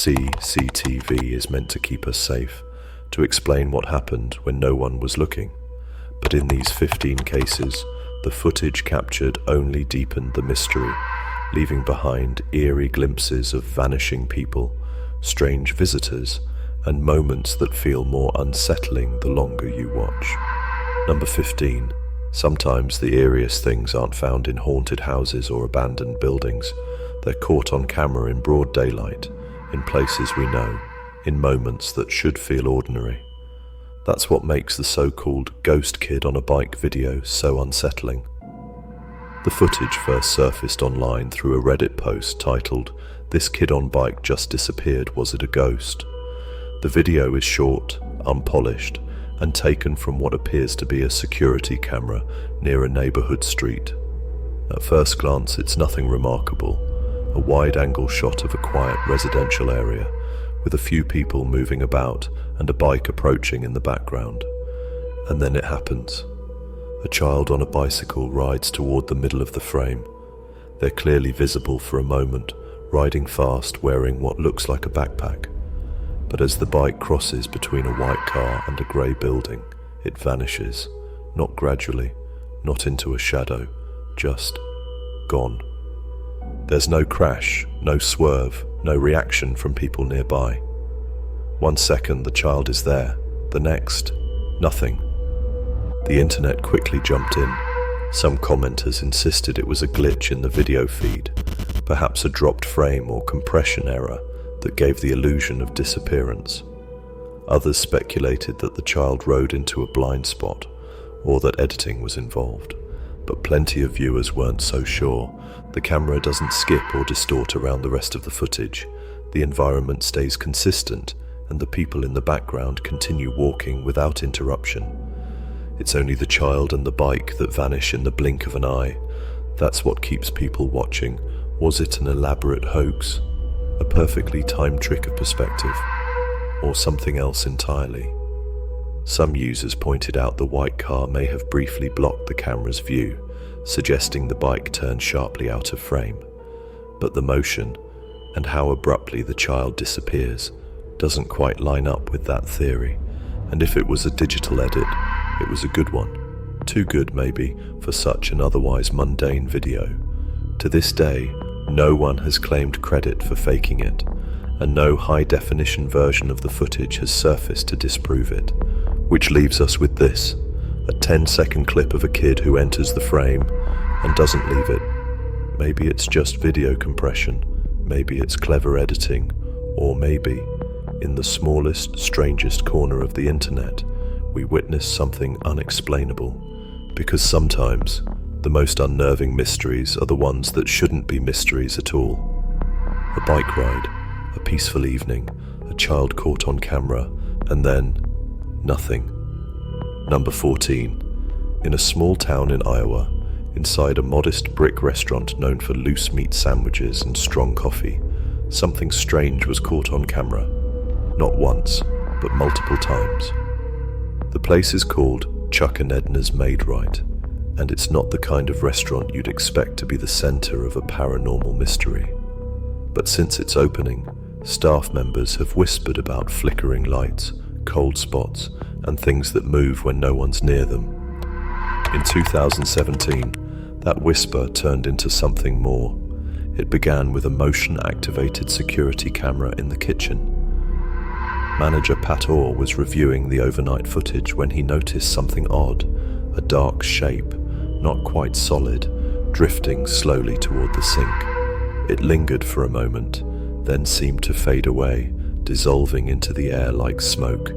CCTV is meant to keep us safe, to explain what happened when no one was looking. But in these 15 cases, the footage captured only deepened the mystery, leaving behind eerie glimpses of vanishing people, strange visitors, and moments that feel more unsettling the longer you watch. Number 15. Sometimes the eeriest things aren't found in haunted houses or abandoned buildings. They're caught on camera in broad daylight, in places we know, in moments that should feel ordinary. That's what makes the so-called ghost kid on a bike video so unsettling. The footage first surfaced online through a Reddit post titled, "This kid on bike just disappeared, was it a ghost?" The video is short, unpolished, and taken from what appears to be a security camera near a neighborhood street. At first glance, it's nothing remarkable, a wide-angle shot of a quiet residential area, with a few people moving about and a bike approaching in the background. And then it happens. A child on a bicycle rides toward the middle of the frame. They're clearly visible for a moment, riding fast, wearing what looks like a backpack. But as the bike crosses between a white car and a grey building, it vanishes, not gradually, not into a shadow, just gone. There's no crash, no swerve, no reaction from people nearby. 1 second the child is there, the next, nothing. The internet quickly jumped in. Some commenters insisted it was a glitch in the video feed, perhaps a dropped frame or compression error that gave the illusion of disappearance. Others speculated that the child rode into a blind spot, or that editing was involved. But plenty of viewers weren't so sure. The camera doesn't skip or distort around the rest of the footage. The environment stays consistent, and the people in the background continue walking without interruption. It's only the child and the bike that vanish in the blink of an eye. That's what keeps people watching. Was it an elaborate hoax? A perfectly timed trick of perspective? Or something else entirely? Some users pointed out the white car may have briefly blocked the camera's view, suggesting the bike turned sharply out of frame. But the motion, and how abruptly the child disappears, doesn't quite line up with that theory. And if it was a digital edit, it was a good one. Too good, maybe, for such an otherwise mundane video. To this day, no one has claimed credit for faking it, and no high-definition version of the footage has surfaced to disprove it. Which leaves us with this, a 10-second clip of a kid who enters the frame and doesn't leave it. Maybe it's just video compression, maybe it's clever editing, or maybe, in the smallest, strangest corner of the internet, we witness something unexplainable. Because sometimes, the most unnerving mysteries are the ones that shouldn't be mysteries at all. A bike ride, a peaceful evening, a child caught on camera, and then nothing. Number 14. In a small town in Iowa, inside a modest brick restaurant known for loose meat sandwiches and strong coffee, something strange was caught on camera. Not once, but multiple times. The place is called Chuck and Edna's Maid Right, and it's not the kind of restaurant you'd expect to be the center of a paranormal mystery. But since its opening, staff members have whispered about flickering lights, cold spots, and things that move when no one's near them. In 2017, that whisper turned into something more. It began with a motion-activated security camera in the kitchen. Manager Pat Orr was reviewing the overnight footage when he noticed something odd, a dark shape, not quite solid, drifting slowly toward the sink. It lingered for a moment, then seemed to fade away, dissolving into the air like smoke.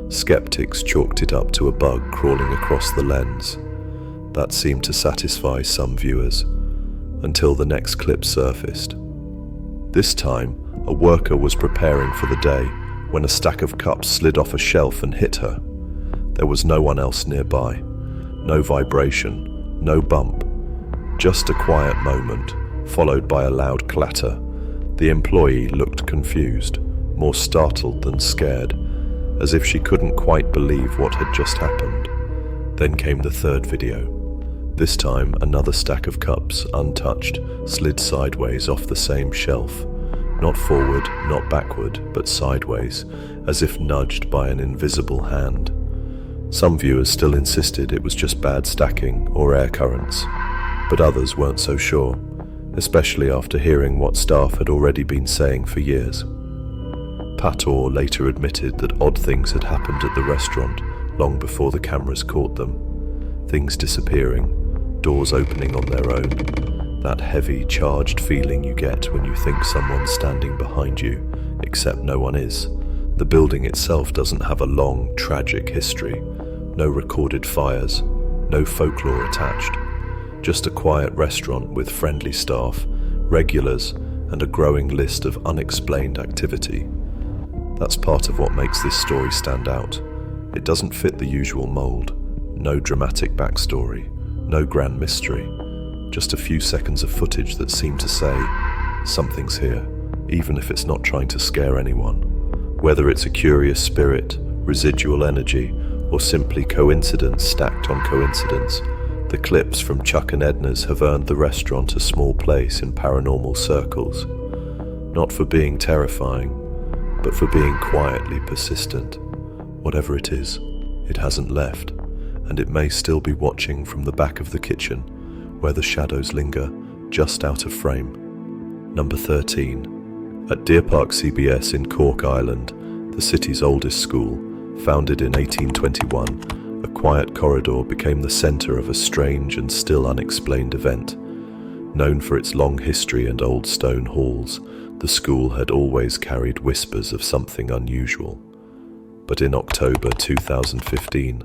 Skeptics chalked it up to a bug crawling across the lens. That seemed to satisfy some viewers, until the next clip surfaced. This time, a worker was preparing for the day when a stack of cups slid off a shelf and hit her. There was no one else nearby. No vibration, no bump. Just a quiet moment, followed by a loud clatter. The employee looked confused, more startled than scared, as if she couldn't quite believe what had just happened. Then came the third video. This time, another stack of cups, untouched, slid sideways off the same shelf. Not forward, not backward, but sideways, as if nudged by an invisible hand. Some viewers still insisted it was just bad stacking or air currents, but others weren't so sure, especially after hearing what staff had already been saying for years. Pator later admitted that odd things had happened at the restaurant long before the cameras caught them. Things disappearing, doors opening on their own, that heavy, charged feeling you get when you think someone's standing behind you, except no one is. The building itself doesn't have a long, tragic history. No recorded fires, no folklore attached. Just a quiet restaurant with friendly staff, regulars, and a growing list of unexplained activity. That's part of what makes this story stand out. It doesn't fit the usual mold. No dramatic backstory, no grand mystery. Just a few seconds of footage that seem to say, something's here, even if it's not trying to scare anyone. Whether it's a curious spirit, residual energy, or simply coincidence stacked on coincidence, the clips from Chuck and Edna's have earned the restaurant a small place in paranormal circles. Not for being terrifying, but for being quietly persistent. Whatever it is, it hasn't left, and it may still be watching from the back of the kitchen, where the shadows linger, just out of frame. Number 13. At Deer Park CBS in Cork Island, the city's oldest school, founded in 1821, a quiet corridor became the center of a strange and still unexplained event. Known for its long history and old stone halls, the school had always carried whispers of something unusual. But in October 2015,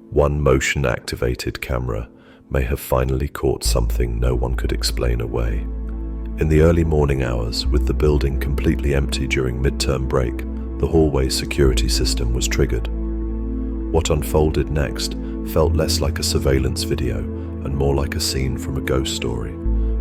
one motion-activated camera may have finally caught something no one could explain away. In the early morning hours, with the building completely empty during midterm break, the hallway security system was triggered. What unfolded next felt less like a surveillance video and more like a scene from a ghost story.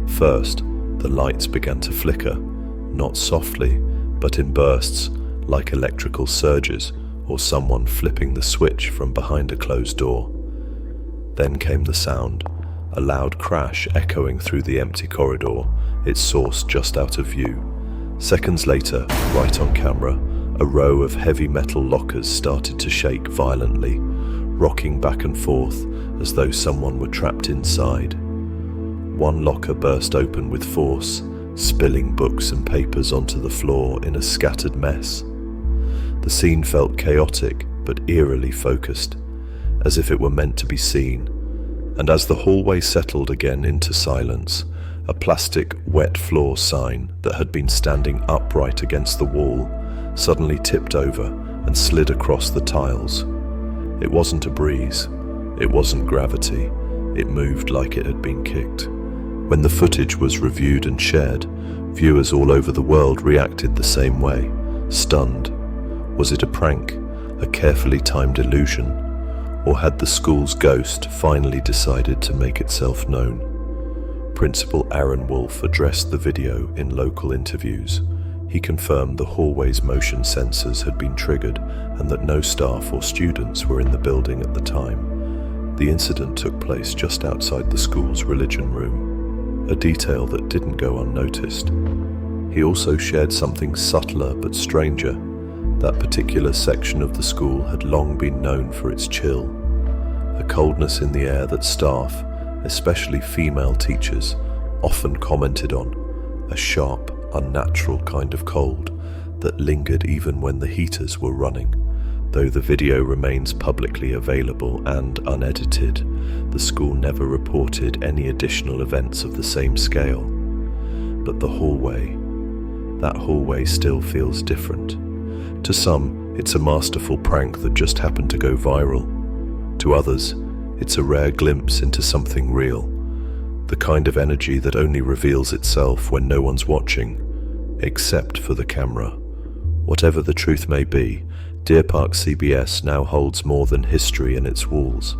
First, the lights began to flicker, not softly, but in bursts, like electrical surges or someone flipping the switch from behind a closed door. Then came the sound, a loud crash echoing through the empty corridor, its source just out of view. Seconds later, right on camera, a row of heavy metal lockers started to shake violently, rocking back and forth as though someone were trapped inside. One locker burst open with force, spilling books and papers onto the floor in a scattered mess. The scene felt chaotic but eerily focused, as if it were meant to be seen. And as the hallway settled again into silence, a plastic wet floor sign that had been standing upright against the wall suddenly tipped over and slid across the tiles. It wasn't a breeze, it wasn't gravity, it moved like it had been kicked. When the footage was reviewed and shared, viewers all over the world reacted the same way, stunned. Was it a prank, a carefully timed illusion, or had the school's ghost finally decided to make itself known? Principal Aaron Wolf addressed the video in local interviews. He confirmed the hallway's motion sensors had been triggered and that no staff or students were in the building at the time. The incident took place just outside the school's religion room, a detail that didn't go unnoticed. He also shared something subtler but stranger. That particular section of the school had long been known for its chill, a coldness in the air that staff, especially female teachers, often commented on, a sharp, unnatural kind of cold that lingered even when the heaters were running. Though the video remains publicly available and unedited, the school never reported any additional events of the same scale. But the hallway, that hallway still feels different. To some, it's a masterful prank that just happened to go viral. To others, it's a rare glimpse into something real, the kind of energy that only reveals itself when no one's watching, except for the camera. Whatever the truth may be, Deer Park CBS now holds more than history in its walls.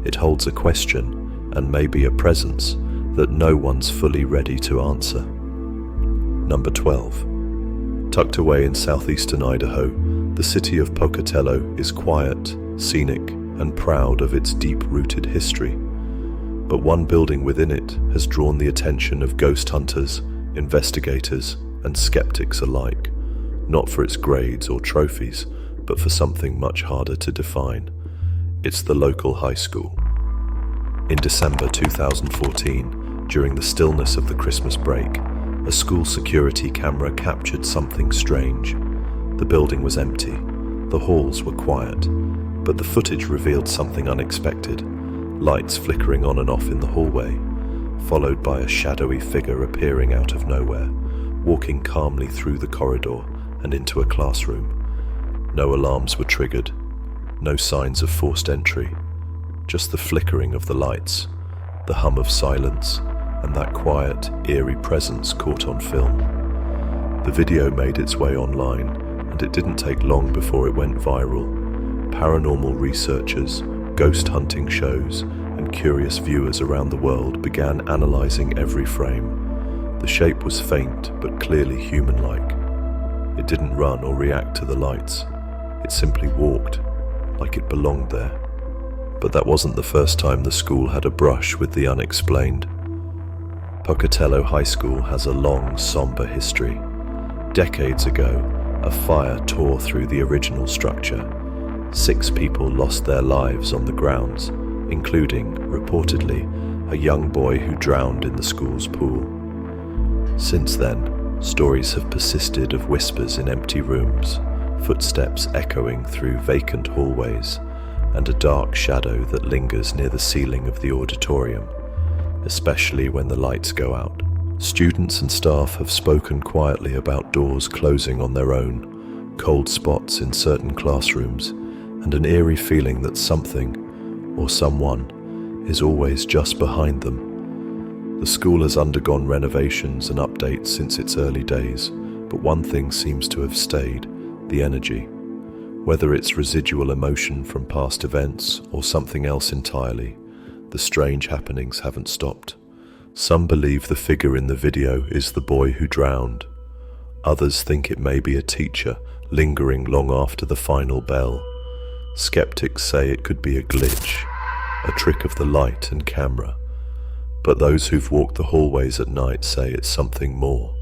It holds a question, and maybe a presence, that no one's fully ready to answer. Number 12. Tucked away in southeastern Idaho, the city of Pocatello is quiet, scenic, and proud of its deep-rooted history. But one building within it has drawn the attention of ghost hunters, investigators, and skeptics alike, not for its grades or trophies, but for something much harder to define. It's the local high school. In December 2014, during the stillness of the Christmas break, a school security camera captured something strange. The building was empty, the halls were quiet, but the footage revealed something unexpected. Lights flickering on and off in the hallway, followed by a shadowy figure appearing out of nowhere, walking calmly through the corridor and into a classroom. No alarms were triggered, no signs of forced entry, just the flickering of the lights, the hum of silence, and that quiet, eerie presence caught on film. The video made its way online, and it didn't take long before it went viral. Paranormal researchers, ghost hunting shows, and curious viewers around the world began analyzing every frame. The shape was faint but clearly human-like. It didn't run or react to the lights. It simply walked, like it belonged there. But that wasn't the first time the school had a brush with the unexplained. Pocatello High School has a long, somber history. Decades ago, a fire tore through the original structure. 6 people lost their lives on the grounds, including, reportedly, a young boy who drowned in the school's pool. Since then, stories have persisted of whispers in empty rooms, footsteps echoing through vacant hallways, and a dark shadow that lingers near the ceiling of the auditorium, especially when the lights go out. Students and staff have spoken quietly about doors closing on their own, cold spots in certain classrooms, and an eerie feeling that something, or someone, is always just behind them. The school has undergone renovations and updates since its early days, but one thing seems to have stayed: the energy. Whether it's residual emotion from past events or something else entirely, the strange happenings haven't stopped. Some believe the figure in the video is the boy who drowned. Others think it may be a teacher lingering long after the final bell. Skeptics say it could be a glitch, a trick of the light and camera. But those who've walked the hallways at night say it's something more.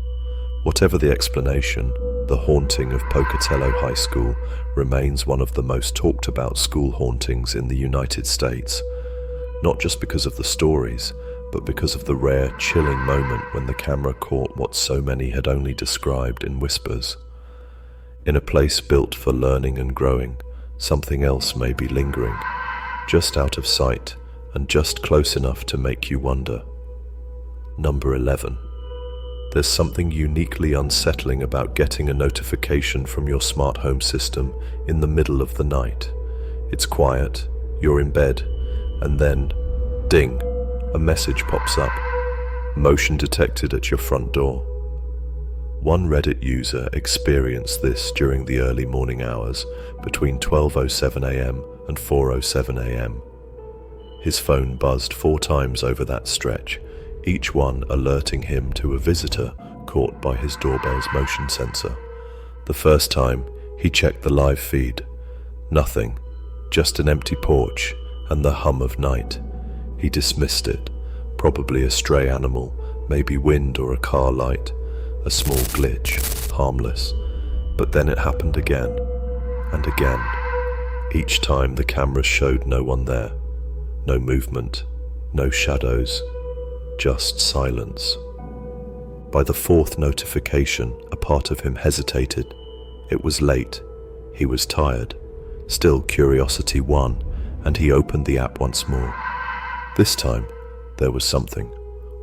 Whatever the explanation, the haunting of Pocatello High School remains one of the most talked about school hauntings in the United States, not just because of the stories, but because of the rare, chilling moment when the camera caught what so many had only described in whispers. In a place built for learning and growing, something else may be lingering, just out of sight and just close enough to make you wonder. Number 11. There's something uniquely unsettling about getting a notification from your smart home system in the middle of the night. It's quiet, you're in bed, and then, ding, a message pops up. Motion detected at your front door. One Reddit user experienced this during the early morning hours between 12:07 a.m. and 4:07 a.m. His phone buzzed 4 times over that stretch, each one alerting him to a visitor caught by his doorbell's motion sensor. The first time, he checked the live feed. Nothing, just an empty porch and the hum of night. He dismissed it, probably a stray animal, maybe wind or a car light, a small glitch, harmless. But then it happened again, and again. Each time the cameras showed no one there, no movement, no shadows, just silence. By the 4th notification, a part of him hesitated. It was late. He was tired. Still, curiosity won, and he opened the app once more. This time, there was something.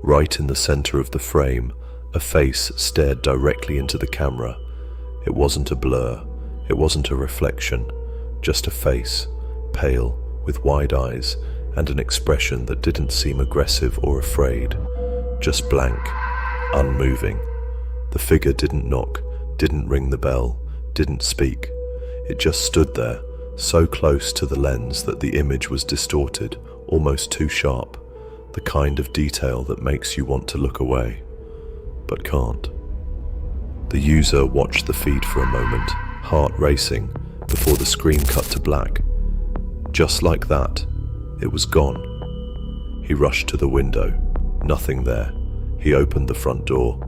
Right in the center of the frame, a face stared directly into the camera. It wasn't a blur. It wasn't a reflection. Just a face, pale, with wide eyes, and an expression that didn't seem aggressive or afraid. Just blank, unmoving. The figure didn't knock, didn't ring the bell, didn't speak. It just stood there, so close to the lens that the image was distorted, almost too sharp, the kind of detail that makes you want to look away, but can't. The user watched the feed for a moment, heart racing, before the screen cut to black. Just like that, it was gone. He rushed to the window. Nothing there. He opened the front door.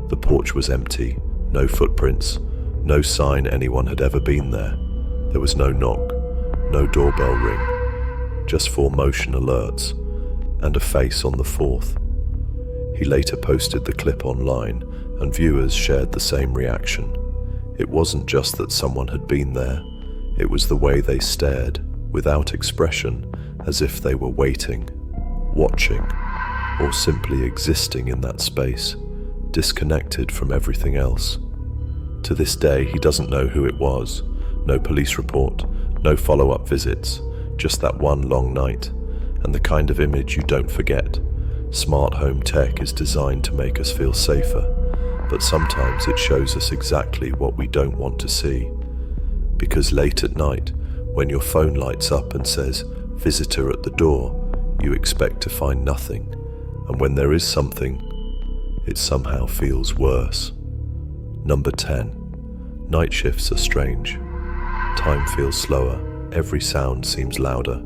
The porch was empty, no footprints, no sign anyone had ever been there. There was no knock, no doorbell ring, just 4 motion alerts, and a face on the 4th. He later posted the clip online, and viewers shared the same reaction. It wasn't just that someone had been there, it was the way they stared, without expression, as if they were waiting, watching, or simply existing in that space, disconnected from everything else. To this day, he doesn't know who it was. No police report, no follow-up visits, just that one long night, and the kind of image you don't forget. Smart home tech is designed to make us feel safer, but sometimes it shows us exactly what we don't want to see. Because late at night, when your phone lights up and says, "Visitor at the door," you expect to find nothing, and when there is something, it somehow feels worse. Number 10. Night shifts are strange. Time feels slower, every sound seems louder,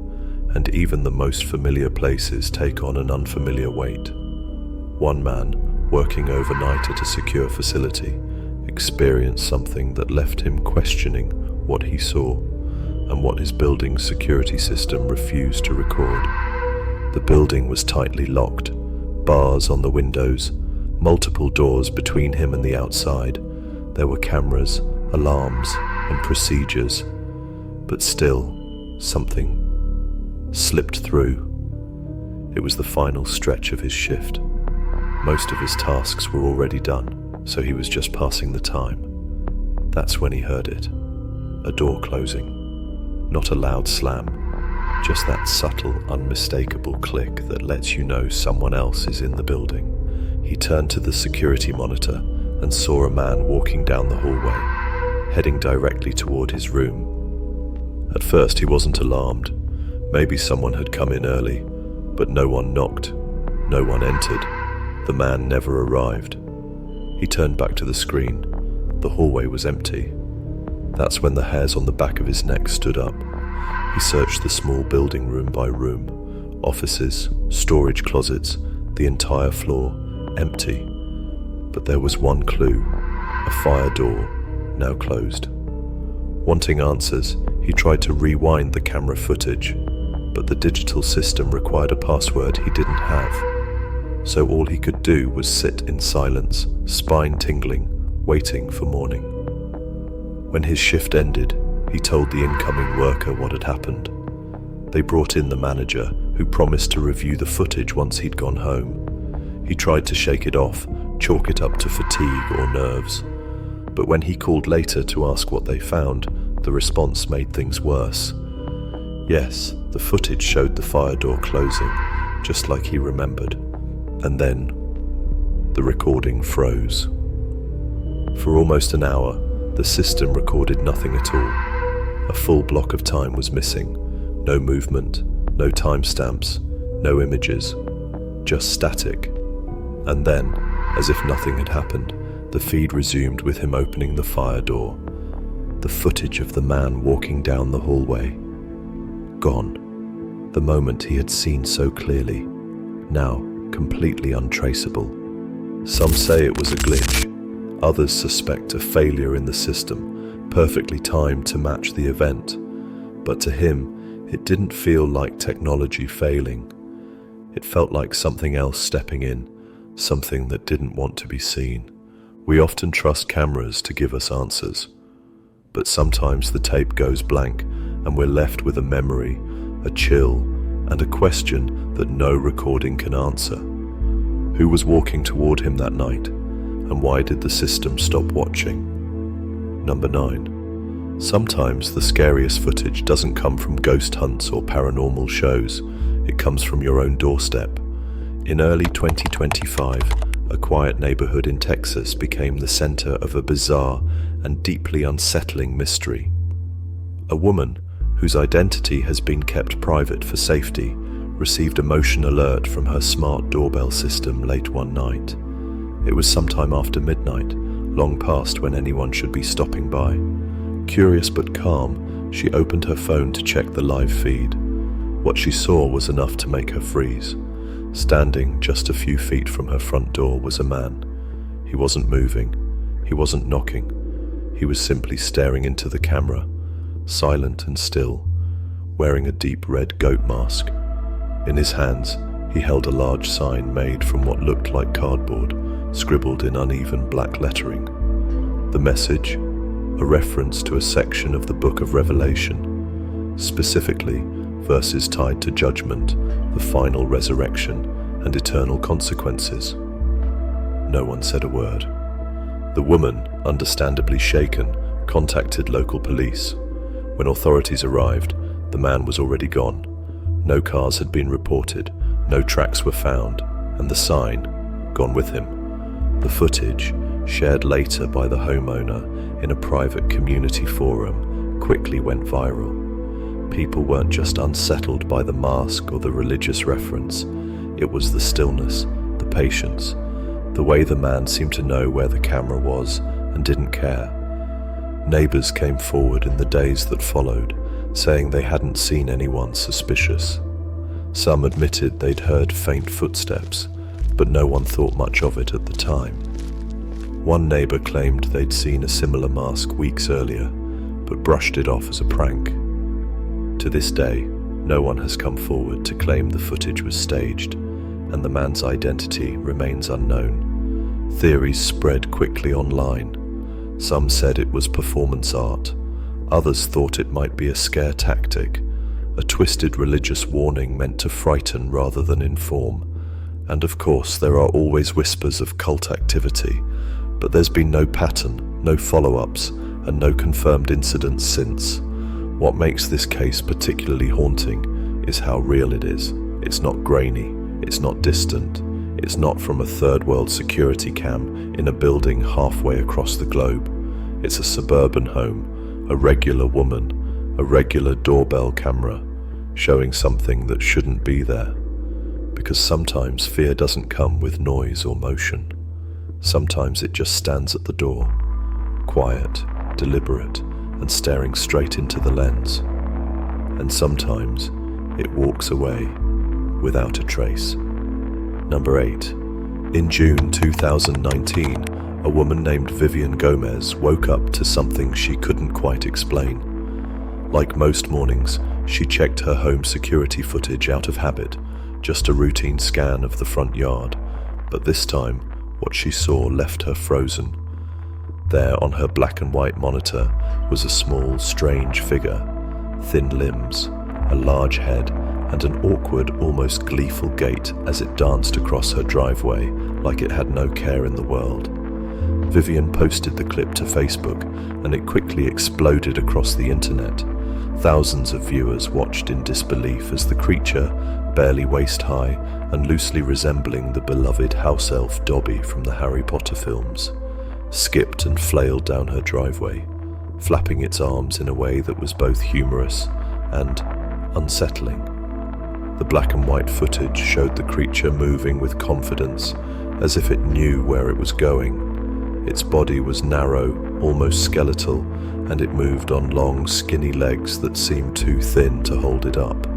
and even the most familiar places take on an unfamiliar weight. One man, working overnight at a secure facility, experienced something that left him questioning what he saw and what his building's security system refused to record. The building was tightly locked, bars on the windows, multiple doors between him and the outside. There were cameras, alarms, and procedures, but still, something slipped through. It was the final stretch of his shift. Most of his tasks were already done, so he was just passing the time. That's when he heard it. A door closing. Not a loud slam, just that subtle, unmistakable click that lets you know someone else is in the building. He turned to the security monitor and saw a man walking down the hallway, heading directly toward his room. At first he wasn't alarmed. Maybe someone had come in early, but no one knocked, no one entered. The man never arrived. He turned back to the screen. The hallway was empty. That's when the hairs on the back of his neck stood up. He searched the small building room by room, offices, storage closets, the entire floor, empty. But there was one clue, a fire door, now closed. Wanting answers, he tried to rewind the camera footage, but the digital system required a password he didn't have. So all he could do was sit in silence, spine tingling, waiting for morning. When his shift ended, he told the incoming worker what had happened. They brought in the manager, who promised to review the footage once he'd gone home. He tried to shake it off, chalk it up to fatigue or nerves. But when he called later to ask what they found, the response made things worse. Yes, the footage showed the fire door closing, just like he remembered. And then, the recording froze. For almost an hour, the system recorded nothing at all. A full block of time was missing. No movement, no timestamps, no images, just static. And then, as if nothing had happened, the feed resumed with him opening the fire door. The footage of the man walking down the hallway. Gone. The moment he had seen so clearly. Now, completely untraceable. Some say it was a glitch. Others suspect a failure in the system, perfectly timed to match the event. But to him, it didn't feel like technology failing. It felt like something else stepping in, something that didn't want to be seen. We often trust cameras to give us answers, but sometimes the tape goes blank and we're left with a memory, a chill, and a question that no recording can answer. Who was walking toward him that night, and why did the system stop watching? Number 9. Sometimes the scariest footage doesn't come from ghost hunts or paranormal shows. It comes from your own doorstep. In early 2025, a quiet neighborhood in Texas became the center of a bizarre and deeply unsettling mystery. A woman, whose identity has been kept private for safety, received a motion alert from her smart doorbell system late one night. It was sometime after midnight, long past when anyone should be stopping by. Curious but calm, she opened her phone to check the live feed. What she saw was enough to make her freeze. Standing just a few feet from her front door was a man. He wasn't moving. He wasn't knocking. He was simply staring into the camera, silent and still, wearing a deep red goat mask. In his hands, he held a large sign made from what looked like cardboard, scribbled in uneven black lettering. The message, a reference to a section of the Book of Revelation, specifically verses tied to judgment, the final resurrection, and eternal consequences. No one said a word. The woman, understandably shaken, contacted local police. When authorities arrived, the man was already gone. No cars had been reported, no tracks were found, and the sign, gone with him. The footage, shared later by the homeowner in a private community forum, quickly went viral. People weren't just unsettled by the mask or the religious reference. It was the stillness, the patience, the way the man seemed to know where the camera was and didn't care. Neighbors came forward in the days that followed, saying they hadn't seen anyone suspicious. Some admitted they'd heard faint footsteps, but no one thought much of it at the time. One neighbor claimed they'd seen a similar mask weeks earlier, but brushed it off as a prank. To this day, no one has come forward to claim the footage was staged, and the man's identity remains unknown. Theories spread quickly online. Some said it was performance art. Others thought it might be a scare tactic, a twisted religious warning meant to frighten rather than inform. And of course, there are always whispers of cult activity, but there's been no pattern, no follow-ups, and no confirmed incidents since. What makes this case particularly haunting is how real it is. It's not grainy, it's not distant, it's not from a third-world security cam in a building halfway across the globe. It's a suburban home, a regular woman, a regular doorbell camera, showing something that shouldn't be there. Because sometimes fear doesn't come with noise or motion. Sometimes it just stands at the door, quiet, deliberate, and staring straight into the lens. And sometimes it walks away without a trace. Number 8. In June 2019, a woman named Vivian Gomez woke up to something she couldn't quite explain. Like most mornings, she checked her home security footage out of habit, just a routine scan of the front yard. But this time, what she saw left her frozen. There on her black and white monitor was a small, strange figure, thin limbs, a large head, and an awkward, almost gleeful gait as it danced across her driveway like it had no care in the world. Vivian posted the clip to Facebook, and it quickly exploded across the internet. Thousands of viewers watched in disbelief as the creature, barely waist-high and loosely resembling the beloved house elf Dobby from the Harry Potter films, skipped and flailed down her driveway, flapping its arms in a way that was both humorous and unsettling. The black and white footage showed the creature moving with confidence, as if it knew where it was going. Its body was narrow, almost skeletal, and it moved on long, skinny legs that seemed too thin to hold it up.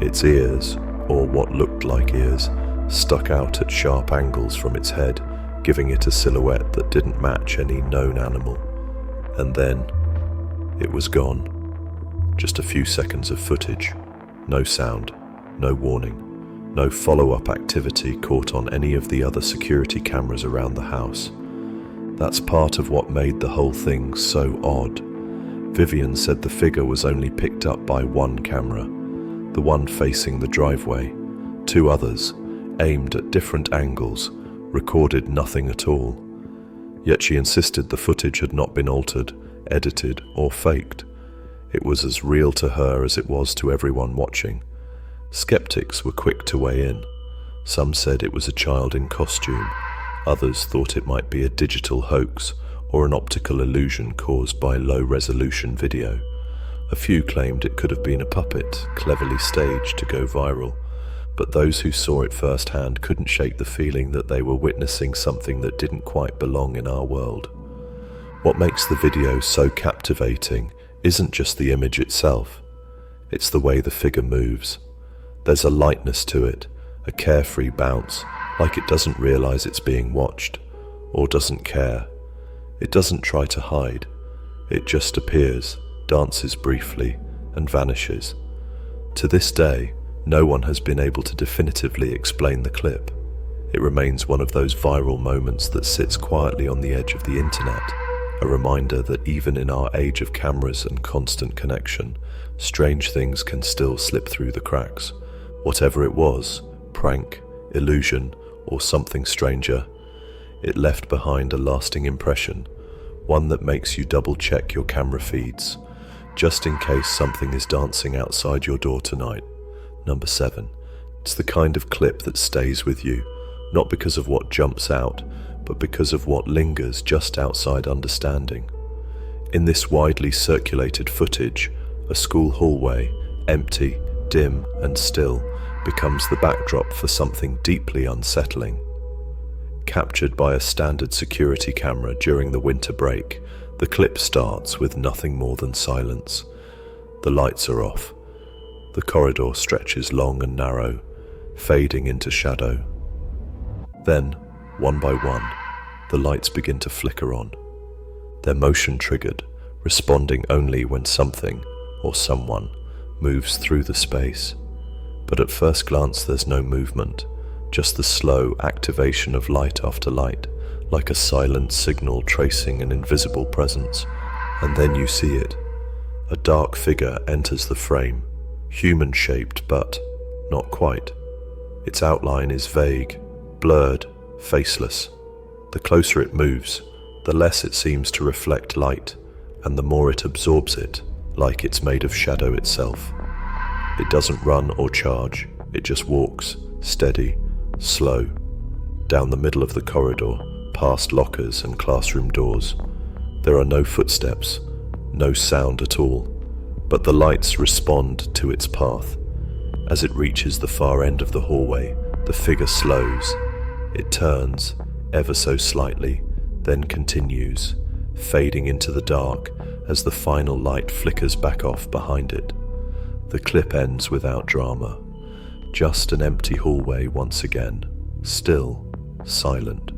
Its ears, or what looked like ears, stuck out at sharp angles from its head, giving it a silhouette that didn't match any known animal. And then, it was gone. Just a few seconds of footage. No sound, no warning, no follow-up activity caught on any of the other security cameras around the house. That's part of what made the whole thing so odd. Vivian said the figure was only picked up by one camera, the one facing the driveway. Two others, aimed at different angles, recorded nothing at all. Yet she insisted the footage had not been altered, edited, or faked. It was as real to her as it was to everyone watching. Skeptics were quick to weigh in. Some said it was a child in costume. Others thought it might be a digital hoax or an optical illusion caused by low-resolution video. A few claimed it could have been a puppet, cleverly staged to go viral. But those who saw it firsthand couldn't shake the feeling that they were witnessing something that didn't quite belong in our world. What makes the video so captivating isn't just the image itself. It's the way the figure moves. There's a lightness to it, a carefree bounce, like it doesn't realize it's being watched. or doesn't care. It doesn't try to hide. It just appears, dances briefly, and vanishes. To this day, no one has been able to definitively explain the clip. It remains one of those viral moments that sits quietly on the edge of the internet, a reminder that even in our age of cameras and constant connection, strange things can still slip through the cracks. Whatever it was, prank, illusion, or something stranger, it left behind a lasting impression, one that makes you double-check your camera feeds, just in case something is dancing outside your door tonight. Number 7. It's the kind of clip that stays with you, not because of what jumps out, but because of what lingers just outside understanding. In this widely circulated footage, a school hallway, empty, dim, and still, becomes the backdrop for something deeply unsettling. Captured by a standard security camera during the winter break, the clip starts with nothing more than silence. The lights are off. The corridor stretches long and narrow, fading into shadow. Then, one by one, the lights begin to flicker on. Their motion triggered, responding only when something, or someone, moves through the space. But at first glance there's no movement, just the slow activation of light after light, like a silent signal tracing an invisible presence. And then you see it. A dark figure enters the frame, human-shaped but not quite. Its outline is vague, blurred, faceless. The closer it moves, the less it seems to reflect light, and the more it absorbs it, like it's made of shadow itself. It doesn't run or charge, it just walks, steady, slow, down the middle of the corridor, past lockers and classroom doors. There are no footsteps, no sound at all, but the lights respond to its path. As it reaches the far end of the hallway, the figure slows. It turns, ever so slightly, then continues, fading into the dark as the final light flickers back off behind it. The clip ends without drama. Just an empty hallway once again, still, silent.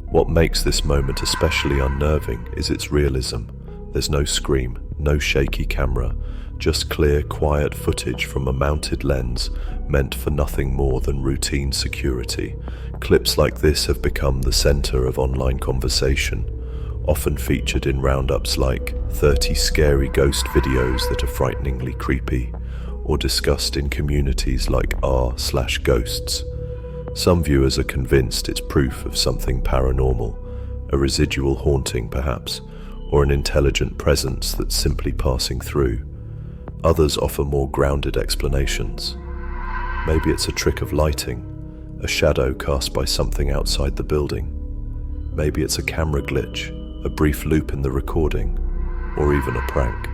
What makes this moment especially unnerving is its realism. There's no scream, no shaky camera, just clear, quiet footage from a mounted lens meant for nothing more than routine security. Clips like this have become the center of online conversation, often featured in roundups like 30 scary ghost videos that are frighteningly creepy, or discussed in communities like r/ghosts. Some viewers are convinced it's proof of something paranormal, a residual haunting perhaps, or an intelligent presence that's simply passing through. Others offer more grounded explanations. Maybe it's a trick of lighting, a shadow cast by something outside the building. Maybe it's a camera glitch, a brief loop in the recording, or even a prank.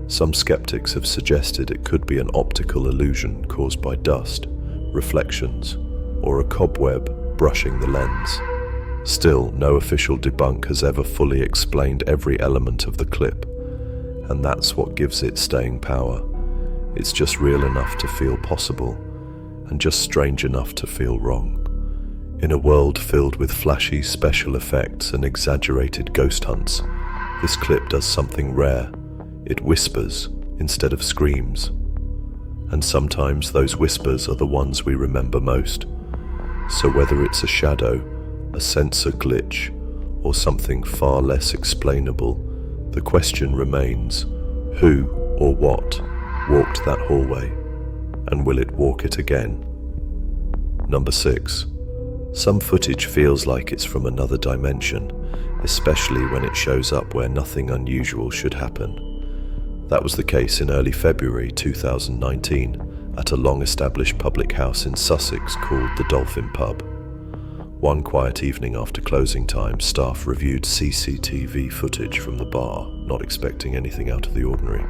Some skeptics have suggested it could be an optical illusion caused by dust, reflections, or a cobweb brushing the lens. Still, no official debunk has ever fully explained every element of the clip, and that's what gives it staying power. It's just real enough to feel possible, and just strange enough to feel wrong. In a world filled with flashy special effects and exaggerated ghost hunts, this clip does something rare. It whispers instead of screams. And sometimes those whispers are the ones we remember most. So whether it's a shadow, a sensor glitch, or something far less explainable, the question remains, who or what walked that hallway? And will it walk it again? Number 6. Some footage feels like it's from another dimension, especially when it shows up where nothing unusual should happen. That was the case in early February 2019 at a long-established public house in Sussex called the Dolphin Pub. One quiet evening after closing time, staff reviewed CCTV footage from the bar, not expecting anything out of the ordinary.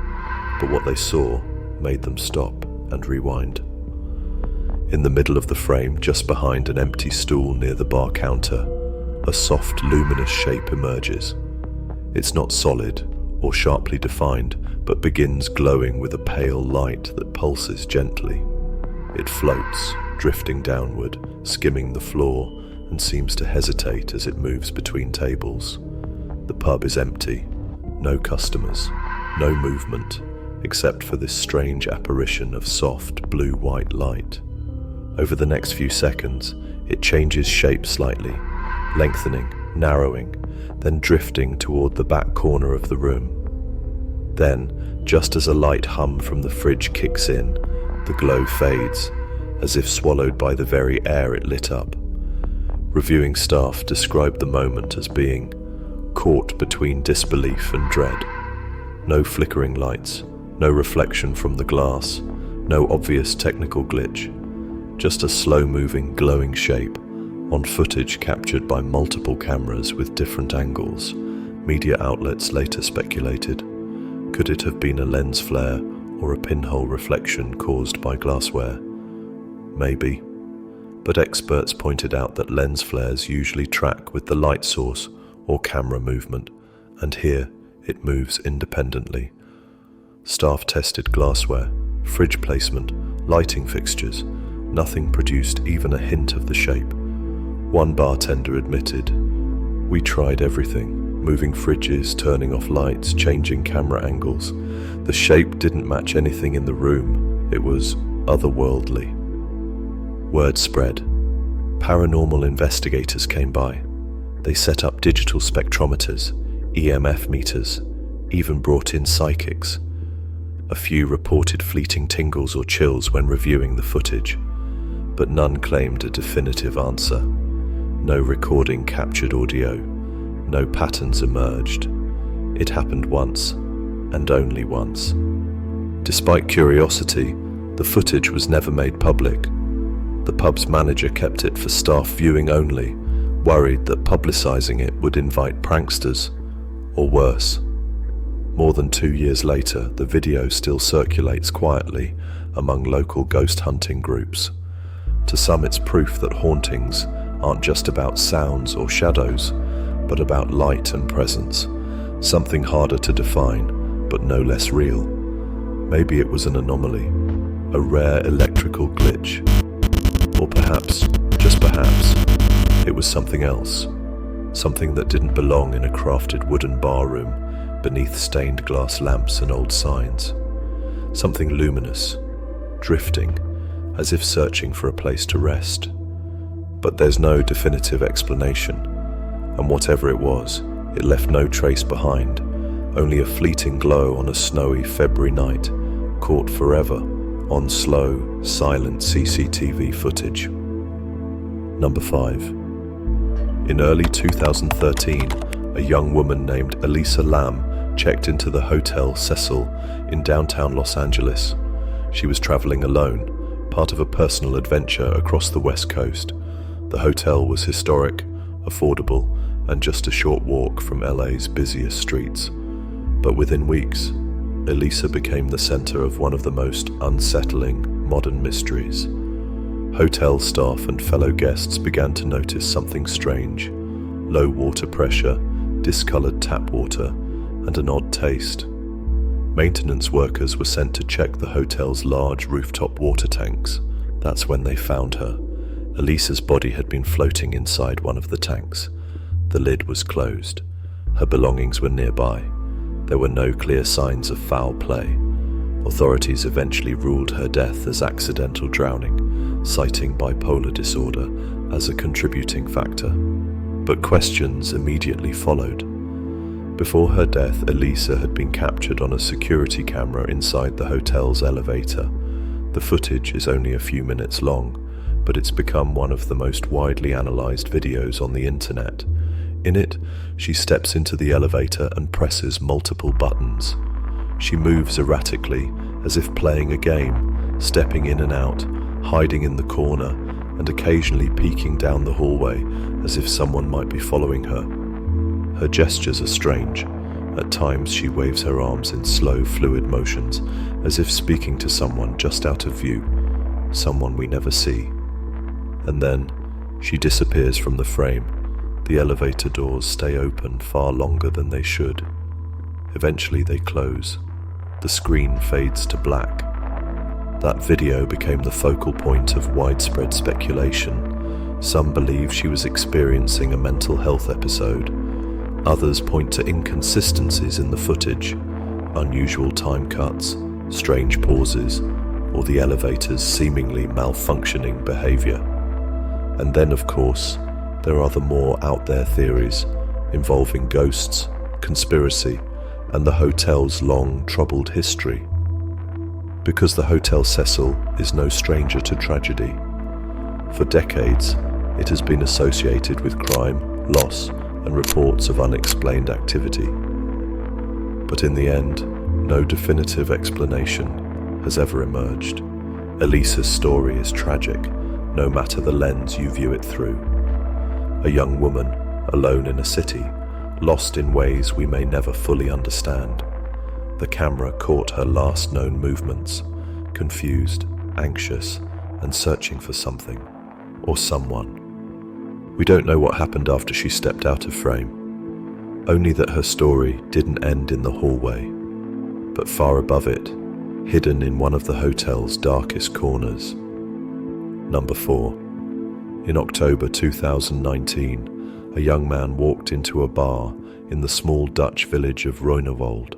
But what they saw made them stop and rewind. In the middle of the frame, just behind an empty stool near the bar counter, a soft, luminous shape emerges. It's not solid or sharply defined, but begins glowing with a pale light that pulses gently. It floats, drifting downward, skimming the floor, and seems to hesitate as it moves between tables. The pub is empty, no customers, no movement, except for this strange apparition of soft blue-white light. Over the next few seconds, it changes shape slightly, lengthening, narrowing, then drifting toward the back corner of the room. Then, just as a light hum from the fridge kicks in, the glow fades, as if swallowed by the very air it lit up. Reviewing staff described the moment as being caught between disbelief and dread. No flickering lights, no reflection from the glass, no obvious technical glitch, just a slow-moving, glowing shape on footage captured by multiple cameras with different angles. Media outlets later speculated, could it have been a lens flare or a pinhole reflection caused by glassware? Maybe. But experts pointed out that lens flares usually track with the light source or camera movement, and here it moves independently. Staff tested glassware, fridge placement, lighting fixtures. Nothing produced even a hint of the shape. One bartender admitted, "We tried everything, moving fridges, turning off lights, changing camera angles. The shape didn't match anything in the room. It was otherworldly." Word spread. Paranormal investigators came by. They set up digital spectrometers, EMF meters, even brought in psychics. A few reported fleeting tingles or chills when reviewing the footage, but none claimed a definitive answer. No recording captured audio, no patterns emerged. It happened once, and only once. Despite curiosity, the footage was never made public. The pub's manager kept it for staff viewing only, worried that publicizing it would invite pranksters, or worse. More than 2 years later, the video still circulates quietly among local ghost hunting groups. To some, it's proof that hauntings aren't just about sounds or shadows, but about light and presence, something harder to define, but no less real. Maybe it was an anomaly, a rare electrical glitch, or perhaps, just perhaps, it was something else, something that didn't belong in a crafted wooden bar room beneath stained glass lamps and old signs. Something luminous, drifting, as if searching for a place to rest. But there's no definitive explanation, and whatever it was, it left no trace behind, only a fleeting glow on a snowy February night, caught forever on slow, silent CCTV footage. Number 5. In early 2013, a young woman named Elisa checked into the Hotel Cecil in downtown Los Angeles. She was traveling alone, part of a personal adventure across the West Coast. The hotel was historic, affordable, and just a short walk from LA's busiest streets. But within weeks, Elisa became the center of one of the most unsettling modern mysteries. Hotel staff and fellow guests began to notice something strange: low water pressure, discolored tap water, and an odd taste. Maintenance workers were sent to check the hotel's large rooftop water tanks. That's when they found her. Elisa's body had been floating inside one of the tanks. The lid was closed. Her belongings were nearby. There were no clear signs of foul play. Authorities eventually ruled her death as accidental drowning, citing bipolar disorder as a contributing factor. But questions immediately followed. Before her death, Elisa had been captured on a security camera inside the hotel's elevator. The footage is only a few minutes long, but it's become one of the most widely analyzed videos on the internet. In it, she steps into the elevator and presses multiple buttons. She moves erratically, as if playing a game, stepping in and out, hiding in the corner, and occasionally peeking down the hallway as if someone might be following her. Her gestures are strange. At times she waves her arms in slow, fluid motions, as if speaking to someone just out of view, someone we never see. And then, she disappears from the frame. The elevator doors stay open far longer than they should. Eventually they close. The screen fades to black. That video became the focal point of widespread speculation. Some believe she was experiencing a mental health episode. Others point to inconsistencies in the footage, unusual time cuts, strange pauses, or the elevator's seemingly malfunctioning behavior. And then, of course, there are the more out there theories involving ghosts, conspiracy, and the hotel's long, troubled history. Because the Hotel Cecil is no stranger to tragedy. For decades, it has been associated with crime, loss, and reports of unexplained activity. But in the end, no definitive explanation has ever emerged. Elisa's story is tragic, no matter the lens you view it through. A young woman, alone in a city, lost in ways we may never fully understand. The camera caught her last known movements, confused, anxious, and searching for something, or someone. We don't know what happened after she stepped out of frame, only that her story didn't end in the hallway, but far above it, hidden in one of the hotel's darkest corners. Number 4. In October 2019, a young man walked into a bar in the small Dutch village of Ruinerwold.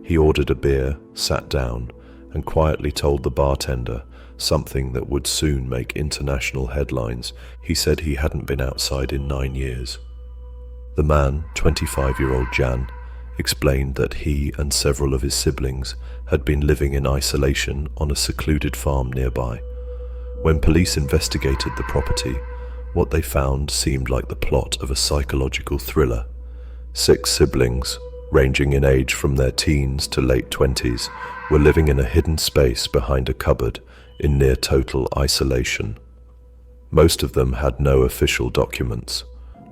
He ordered a beer, sat down, and quietly told the bartender something that would soon make international headlines. He said he hadn't been outside in 9 years. The man, 25-year-old Jan, explained that he and several of his siblings had been living in isolation on a secluded farm nearby. When police investigated the property, what they found seemed like the plot of a psychological thriller. 6 siblings, ranging in age from their teens to late 20s, were living in a hidden space behind a cupboard in near total isolation. Most of them had no official documents,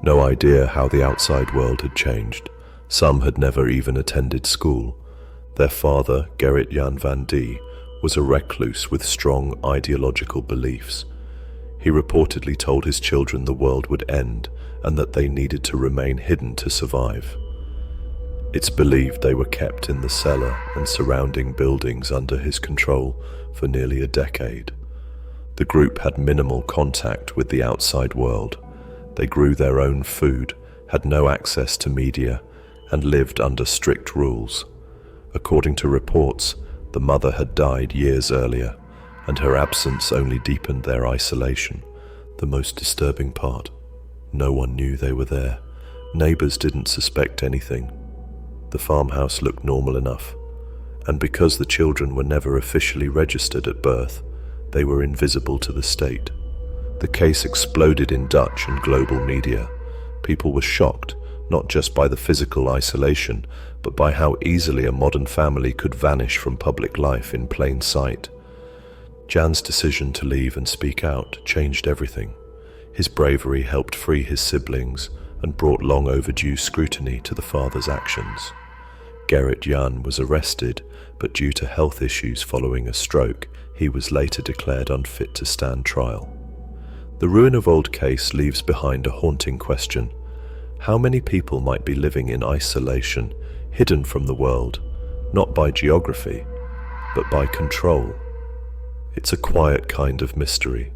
no idea how the outside world had changed. Some had never even attended school. Their father, Gerrit Jan van D, was a recluse with strong ideological beliefs. He reportedly told his children the world would end and that they needed to remain hidden to survive. It's believed they were kept in the cellar and surrounding buildings under his control for nearly a decade. The group had minimal contact with the outside world. They grew their own food, had no access to media, and lived under strict rules. According to reports, the mother had died years earlier, and her absence only deepened their isolation. The most disturbing part: no one knew they were there. Neighbors didn't suspect anything. The farmhouse looked normal enough, and because the children were never officially registered at birth, they were invisible to the state. The case exploded in Dutch and global media. People were shocked, not just by the physical isolation, but by how easily a modern family could vanish from public life in plain sight. Jan's decision to leave and speak out changed everything. His bravery helped free his siblings and brought long overdue scrutiny to the father's actions. Gerrit Jan was arrested, but due to health issues following a stroke, he was later declared unfit to stand trial. The Ruinerwold case leaves behind a haunting question. How many people might be living in isolation, hidden from the world, not by geography, but by control? It's a quiet kind of mystery,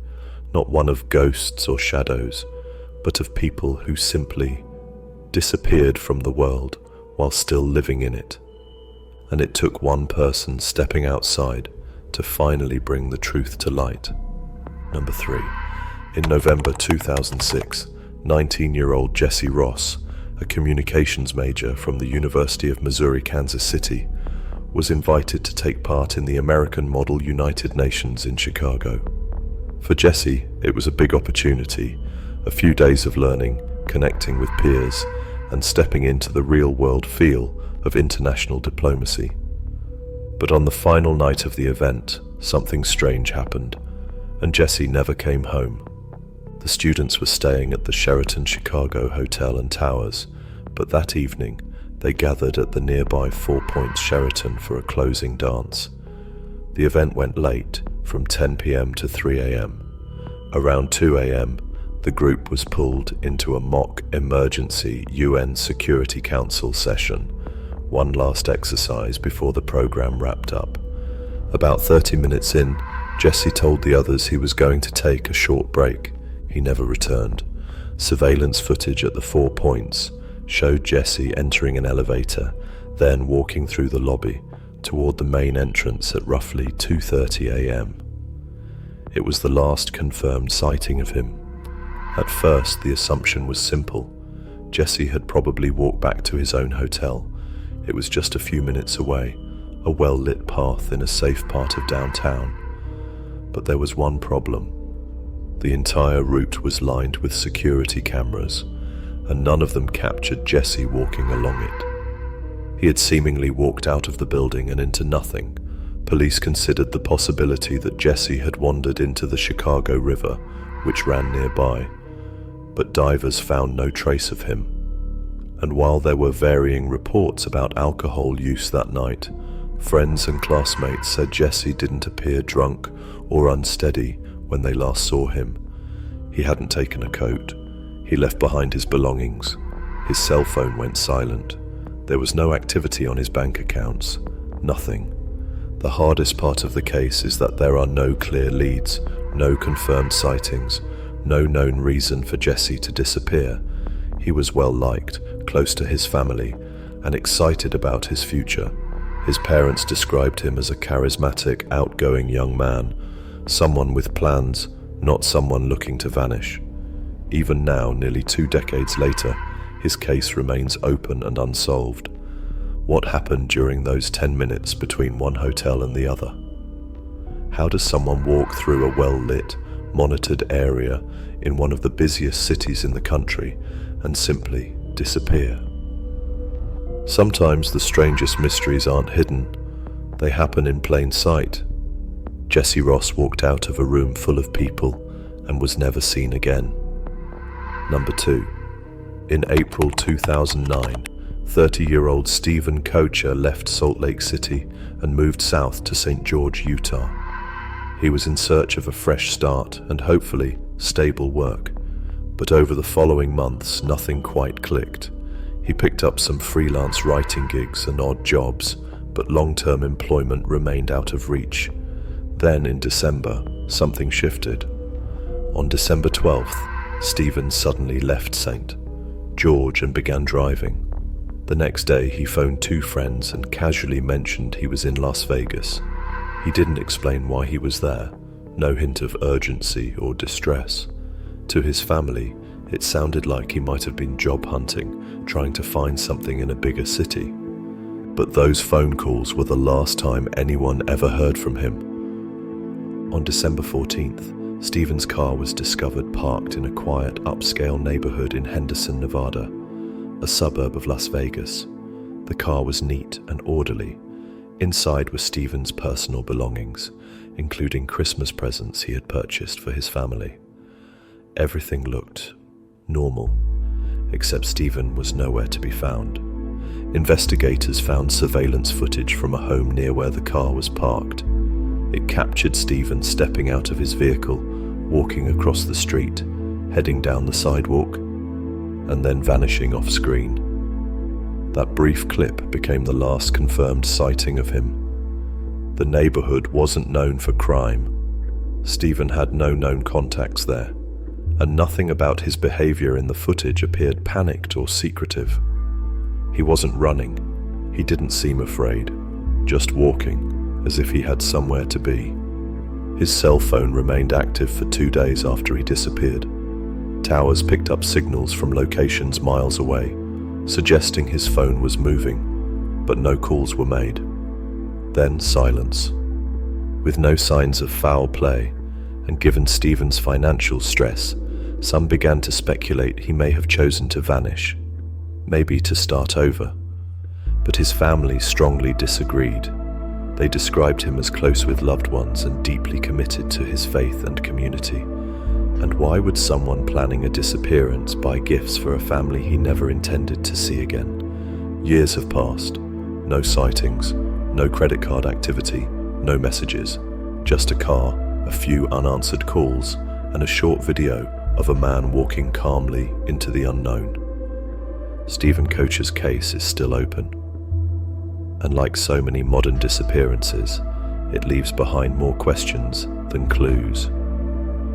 not one of ghosts or shadows, but of people who simply disappeared from the world while still living in it. And it took one person stepping outside to finally bring the truth to light. Number 3. In November 2006, 19-year-old Jesse Ross, a communications major from the University of Missouri, Kansas City, was invited to take part in the American Model United Nations in Chicago. For Jesse, it was a big opportunity, a few days of learning, connecting with peers, and stepping into the real-world feel of international diplomacy. But on the final night of the event, something strange happened, and Jesse never came home. The students were staying at the Sheraton Chicago Hotel and Towers, but that evening they gathered at the nearby Four Points Sheraton for a closing dance. The event went late, from 10 p.m. to 3 a.m. Around 2 a.m., the group was pulled into a mock emergency UN Security Council session, one last exercise before the program wrapped up. About 30 minutes in, Jesse told the others he was going to take a short break. He never returned. Surveillance footage at the 4 points showed Jesse entering an elevator, then walking through the lobby toward the main entrance at roughly 2:30 a.m. It was the last confirmed sighting of him. At first, the assumption was simple. Jesse had probably walked back to his own hotel. It was just a few minutes away, a well-lit path in a safe part of downtown. But there was one problem. The entire route was lined with security cameras, and none of them captured Jesse walking along it. He had seemingly walked out of the building and into nothing. Police considered the possibility that Jesse had wandered into the Chicago River, which ran nearby, but divers found no trace of him. And while there were varying reports about alcohol use that night, friends and classmates said Jesse didn't appear drunk or unsteady when they last saw him. He hadn't taken a coat. He left behind his belongings. His cell phone went silent. There was no activity on his bank accounts. Nothing. The hardest part of the case is that there are no clear leads, no confirmed sightings, no known reason for Jesse to disappear. He was well liked, close to his family, and excited about his future. His parents described him as a charismatic, outgoing young man, someone with plans, not someone looking to vanish. Even now, nearly 2 decades later, his case remains open and unsolved. What happened during those 10 minutes between one hotel and the other? How does someone walk through a well-lit, monitored area in one of the busiest cities in the country and simply disappear? Sometimes the strangest mysteries aren't hidden. They happen in plain sight. Jesse Ross walked out of a room full of people and was never seen again. Number 2. In April 2009, 30-year-old Steven Koecher left Salt Lake City and moved south to St. George, Utah. He was in search of a fresh start and hopefully stable work. But over the following months, nothing quite clicked. He picked up some freelance writing gigs and odd jobs, but long-term employment remained out of reach. Then in December, something shifted. On December 12th, Steven suddenly left St. George and began driving. The next day, he phoned 2 friends and casually mentioned he was in Las Vegas. He didn't explain why he was there, no hint of urgency or distress. To his family, it sounded like he might have been job hunting, trying to find something in a bigger city. But those phone calls were the last time anyone ever heard from him. On December 14th, Steven's car was discovered parked in a quiet, upscale neighborhood in Henderson, Nevada, a suburb of Las Vegas. The car was neat and orderly. Inside were Steven's personal belongings, including Christmas presents he had purchased for his family. Everything looked normal, except Steven was nowhere to be found. Investigators found surveillance footage from a home near where the car was parked. It captured Steven stepping out of his vehicle, walking across the street, heading down the sidewalk, and then vanishing off screen. That brief clip became the last confirmed sighting of him. The neighborhood wasn't known for crime. Steven had no known contacts there, and nothing about his behavior in the footage appeared panicked or secretive. He wasn't running. He didn't seem afraid, just walking, as if he had somewhere to be. His cell phone remained active for 2 days after he disappeared. Towers picked up signals from locations miles away, suggesting his phone was moving, but no calls were made. Then silence. With no signs of foul play, and given Steven's financial stress, some began to speculate he may have chosen to vanish, maybe to start over. But his family strongly disagreed. They described him as close with loved ones and deeply committed to his faith and community. And why would someone planning a disappearance buy gifts for a family he never intended to see again? Years have passed. No sightings, no credit card activity, no messages. Just a car, a few unanswered calls, and a short video of a man walking calmly into the unknown. Steven Koecher's case is still open. And like so many modern disappearances, it leaves behind more questions than clues.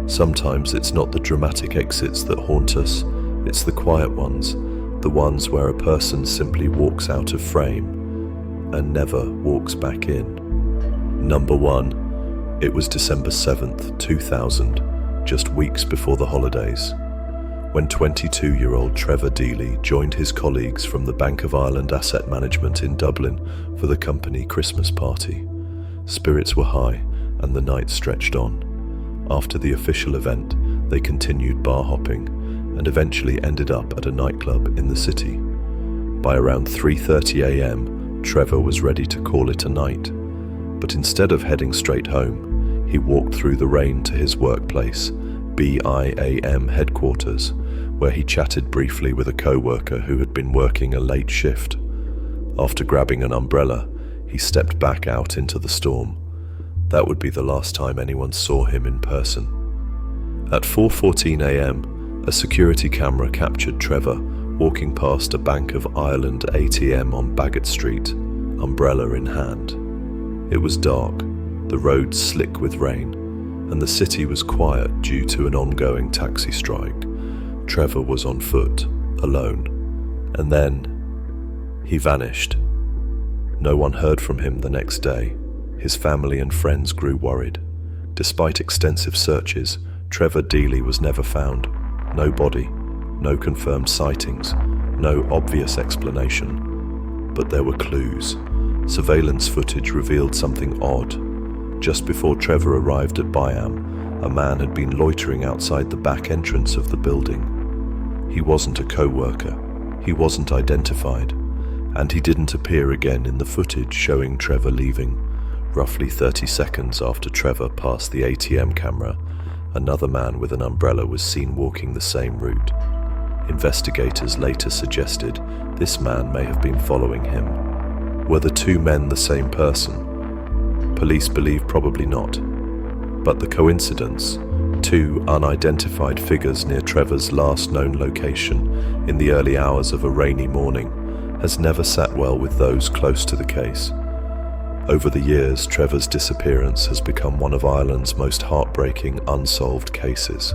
Sometimes it's not the dramatic exits that haunt us, it's the quiet ones, the ones where a person simply walks out of frame and never walks back in. Number 1. It was December 7th, 2000, just weeks before the holidays, when 22-year-old Trevor Deely joined his colleagues from the Bank of Ireland Asset Management in Dublin for the company Christmas party. Spirits were high and the night stretched on. After the official event, they continued bar hopping and eventually ended up at a nightclub in the city. By around 3:30 a.m, Trevor was ready to call it a night, but instead of heading straight home, he walked through the rain to his workplace, BIAM headquarters, where he chatted briefly with a co-worker who had been working a late shift. After grabbing an umbrella, he stepped back out into the storm. That would be the last time anyone saw him in person. At 4:14 a.m, a security camera captured Trevor walking past a Bank of Ireland ATM on Baggot Street, umbrella in hand. It was dark, the roads slick with rain, and the city was quiet due to an ongoing taxi strike. Trevor was on foot, alone, and then he vanished. No one heard from him the next day. His family and friends grew worried. Despite extensive searches, Trevor Deely was never found. No body, no confirmed sightings, no obvious explanation. But there were clues. Surveillance footage revealed something odd. Just before Trevor arrived at BIAM, a man had been loitering outside the back entrance of the building. He wasn't a co-worker, he wasn't identified, and he didn't appear again in the footage showing Trevor leaving. Roughly 30 seconds after Trevor passed the ATM camera, another man with an umbrella was seen walking the same route. Investigators later suggested this man may have been following him. Were the two men the same person? Police believe probably not. But the coincidence, two unidentified figures near Trevor's last known location in the early hours of a rainy morning, has never sat well with those close to the case. Over the years, Trevor's disappearance has become one of Ireland's most heartbreaking unsolved cases.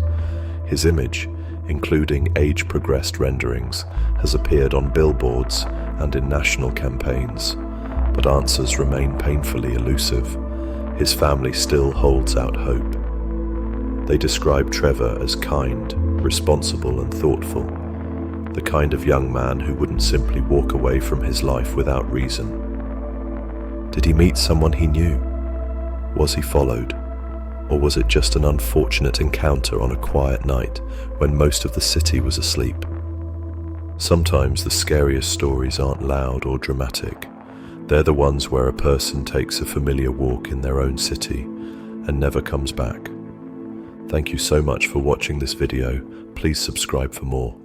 His image, including age-progressed renderings, has appeared on billboards and in national campaigns, but answers remain painfully elusive. His family still holds out hope. They describe Trevor as kind, responsible and thoughtful, the kind of young man who wouldn't simply walk away from his life without reason. Did he meet someone he knew? Was he followed? Or was it just an unfortunate encounter on a quiet night when most of the city was asleep? Sometimes the scariest stories aren't loud or dramatic. They're the ones where a person takes a familiar walk in their own city and never comes back. Thank you so much for watching this video. Please subscribe for more.